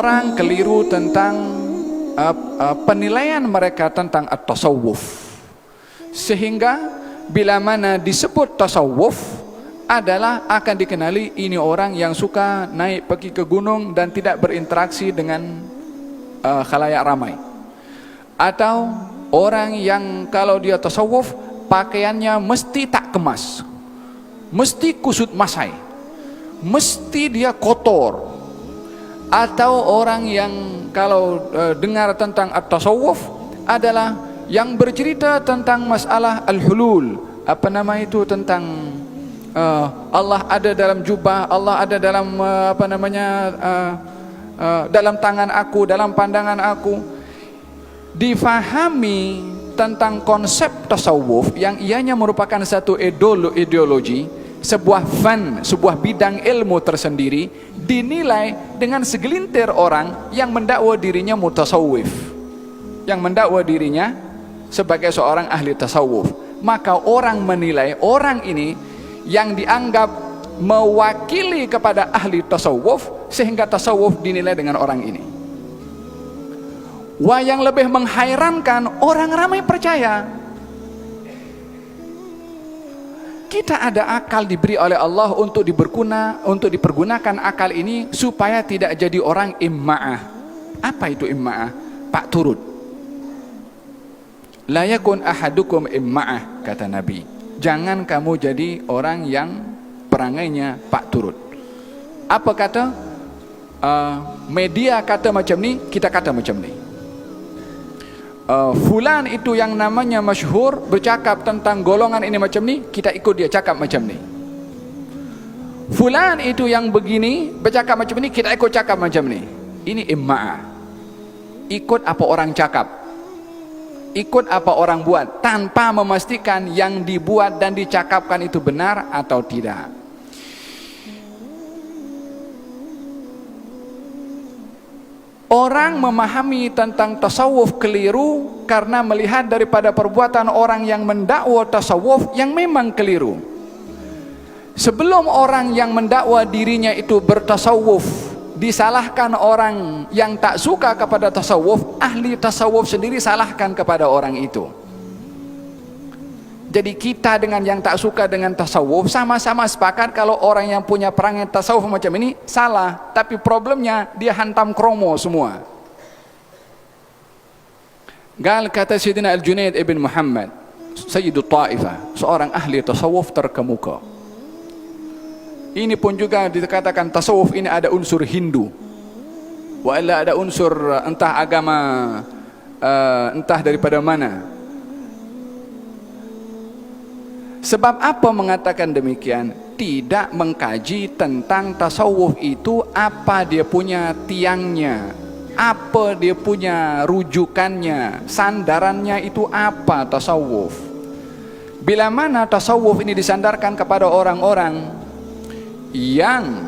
orang keliru tentang penilaian mereka tentang at-tasawuf, sehingga bila mana disebut tasawuf adalah akan dikenali ini orang yang suka naik pergi ke gunung dan tidak berinteraksi dengan khalayak ramai, atau orang yang kalau dia tasawuf pakaiannya mesti tak kemas, mesti kusut masai, mesti dia kotor. Atau orang yang kalau dengar tentang at-tasawuf adalah yang bercerita tentang masalah al-hulul, apa nama itu, tentang Allah ada dalam jubah, Allah ada dalam dalam tangan aku, dalam pandangan aku. Difahami tentang konsep tasawuf yang ianya merupakan satu ideologi, sebuah fan, sebuah bidang ilmu tersendiri, dinilai dengan segelintir orang yang mendakwa dirinya mutasawwif, yang mendakwa dirinya sebagai seorang ahli tasawuf. Maka orang menilai orang ini yang dianggap mewakili kepada ahli tasawuf, sehingga tasawuf dinilai dengan orang ini. Wah, yang lebih menghairankan, orang ramai percaya. Kita ada akal diberi oleh Allah untuk dipergunakan akal ini supaya tidak jadi orang imma'ah. Apa itu imma'ah? Pak turut. La yakun ahadukum imma'ah, kata Nabi. Jangan kamu jadi orang yang perangainya pak turut. Apa kata? Media kata macam ni, kita kata macam ni. Fulan itu yang namanya masyhur bercakap tentang golongan ini macam ni, kita ikut dia cakap macam ni. Fulan itu yang begini bercakap macam ni, kita ikut cakap macam ni. Ini imma'ah. Ikut apa orang cakap, ikut apa orang buat, tanpa memastikan yang dibuat dan dicakapkan itu benar atau tidak. Orang memahami tentang tasawuf keliru karena melihat daripada perbuatan orang yang mendakwa tasawuf yang memang keliru. Sebelum orang yang mendakwa dirinya itu bertasawuf disalahkan orang yang tak suka kepada tasawuf, ahli tasawuf sendiri salahkan kepada orang itu. Jadi kita dengan yang tak suka dengan tasawuf sama-sama sepakat kalau orang yang punya perangai tasawuf macam ini salah. Tapi problemnya dia hantam kromo semua. Gal kata Sayyidina Al-Junaid ibn Muhammad, Sayyidut Ta'ifah, seorang ahli tasawuf terkemuka. Ini pun juga dikatakan tasawuf ini ada unsur Hindu, wala ada unsur entah agama entah daripada mana. Sebab apa mengatakan demikian? Tidak mengkaji tentang tasawuf itu, apa dia punya tiangnya, apa dia punya rujukannya, sandarannya itu apa tasawuf. Bila mana tasawuf ini disandarkan kepada orang-orang yang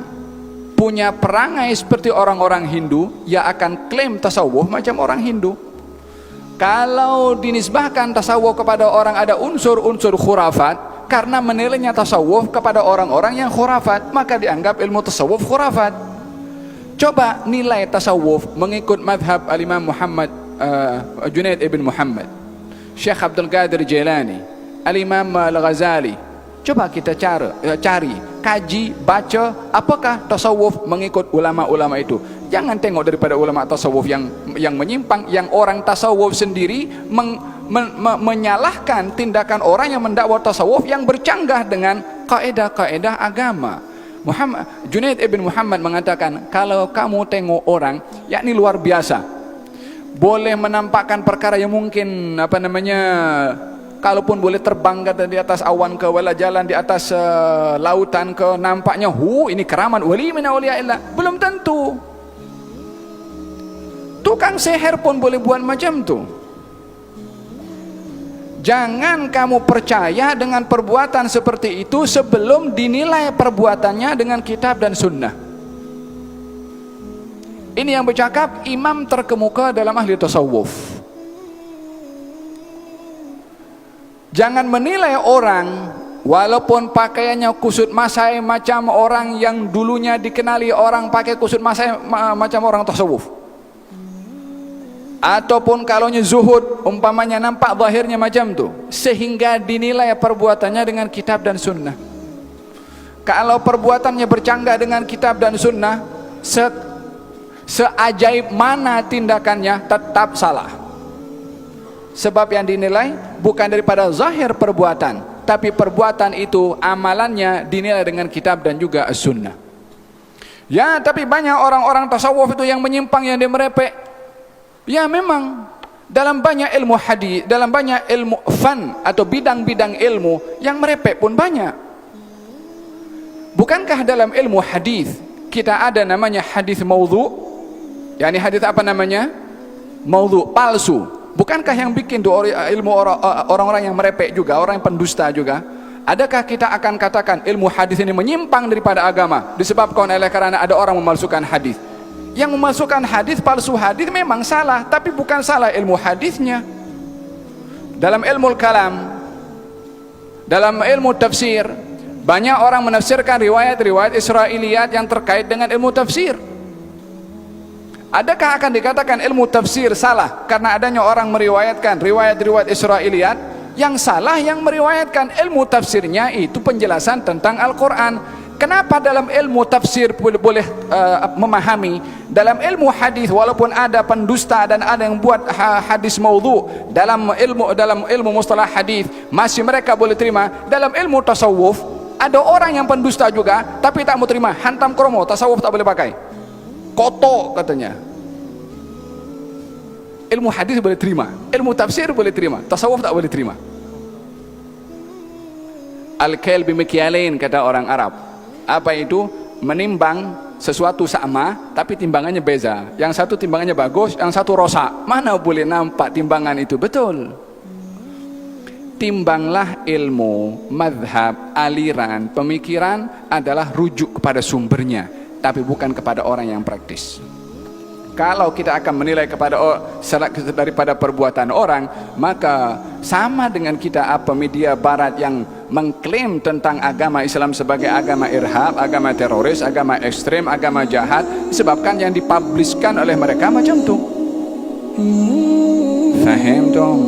punya perangai seperti orang-orang Hindu, ia akan klaim tasawuf macam orang Hindu. Kalau dinisbahkan tasawuf kepada orang ada unsur-unsur khurafat, karena menilainya tasawuf kepada orang-orang yang khurafat, maka dianggap ilmu tasawuf khurafat. Coba nilai tasawuf mengikut madhab al-Imam Muhammad Junaid ibn Muhammad, Syekh Abdul Qadir Jailani, al-Imam Al-Ghazali. Coba kita cari, kaji, baca apakah tasawuf mengikut ulama-ulama itu. Jangan tengok daripada ulama tasawuf yang menyimpang, yang orang tasawuf sendiri menyalahkan tindakan orang yang mendakwa tasawuf yang bercanggah dengan kaedah-kaedah agama. Junaid ibn Muhammad mengatakan, kalau kamu tengok orang yakni luar biasa, boleh menampakkan perkara yang mungkin kalaupun boleh terbang di atas awan ke, wala jalan di atas lautan ke, nampaknya ini keramat wali min auliyaillah. Belum tentu. Tukang seher pun boleh buat macam tu. Jangan kamu percaya dengan perbuatan seperti itu sebelum dinilai perbuatannya dengan kitab dan sunnah. Ini yang bercakap imam terkemuka dalam ahli tasawuf. Jangan menilai orang walaupun pakaiannya kusut masai macam orang yang dulunya dikenali orang pakai kusut masai macam orang tasawuf, ataupun kalaunya zuhud umpamanya nampak zahirnya macam tu, sehingga dinilai perbuatannya dengan kitab dan sunnah. Kalau perbuatannya bercanggah dengan kitab dan sunnah, seajaib mana tindakannya tetap salah. Sebab yang dinilai bukan daripada zahir perbuatan, tapi perbuatan itu amalannya dinilai dengan kitab dan juga sunnah. Ya, tapi banyak orang-orang tasawuf itu yang menyimpang, yang dia merepek. Ya memang dalam banyak ilmu hadis, dalam banyak ilmu fan atau bidang-bidang ilmu yang merepek pun banyak. Bukankah dalam ilmu hadis kita ada namanya hadis maudhu? Yani hadis apa namanya? Maudhu, palsu. Bukankah yang bikin itu ilmu orang-orang yang merepek juga, orang yang pendusta juga? Adakah kita akan katakan ilmu hadis ini menyimpang daripada agama disebabkan oleh karena ada orang memalsukan hadis? Yang memasukkan hadis, palsu hadis memang salah, tapi bukan salah ilmu hadisnya. Dalam ilmu kalam, dalam ilmu tafsir, banyak orang menafsirkan riwayat-riwayat Israiliyat yang terkait dengan ilmu tafsir. Adakah akan dikatakan ilmu tafsir salah karena adanya orang meriwayatkan riwayat-riwayat Israiliyat? Yang salah yang meriwayatkan, ilmu tafsirnya itu penjelasan tentang Al-Quran. Kenapa dalam ilmu tafsir boleh memahami, dalam ilmu hadis walaupun ada pendusta dan ada yang buat hadis maudhu, dalam ilmu mustalah hadis masih mereka boleh terima. Dalam ilmu tasawuf ada orang yang pendusta juga tapi tak mau terima, hantam kromo, tasawuf tak boleh pakai, kotor katanya. Ilmu hadis boleh terima, ilmu tafsir boleh terima, tasawuf tak boleh terima. Al-kail bimikyalain kata orang Arab. Apa itu? Menimbang sesuatu sama tapi timbangannya beza. Yang satu timbangannya bagus, yang satu rosak. Mana boleh nampak timbangan itu betul? Timbanglah ilmu, madhab, aliran, pemikiran adalah rujuk kepada sumbernya, tapi bukan kepada orang yang praktis. Kalau kita akan menilai kepada daripada perbuatan orang, maka sama dengan kita media barat yang mengklaim tentang agama Islam sebagai agama irhab, agama teroris, agama ekstrem, agama jahat, disebabkan yang dipublishkan oleh mereka macam tu. Faham dong?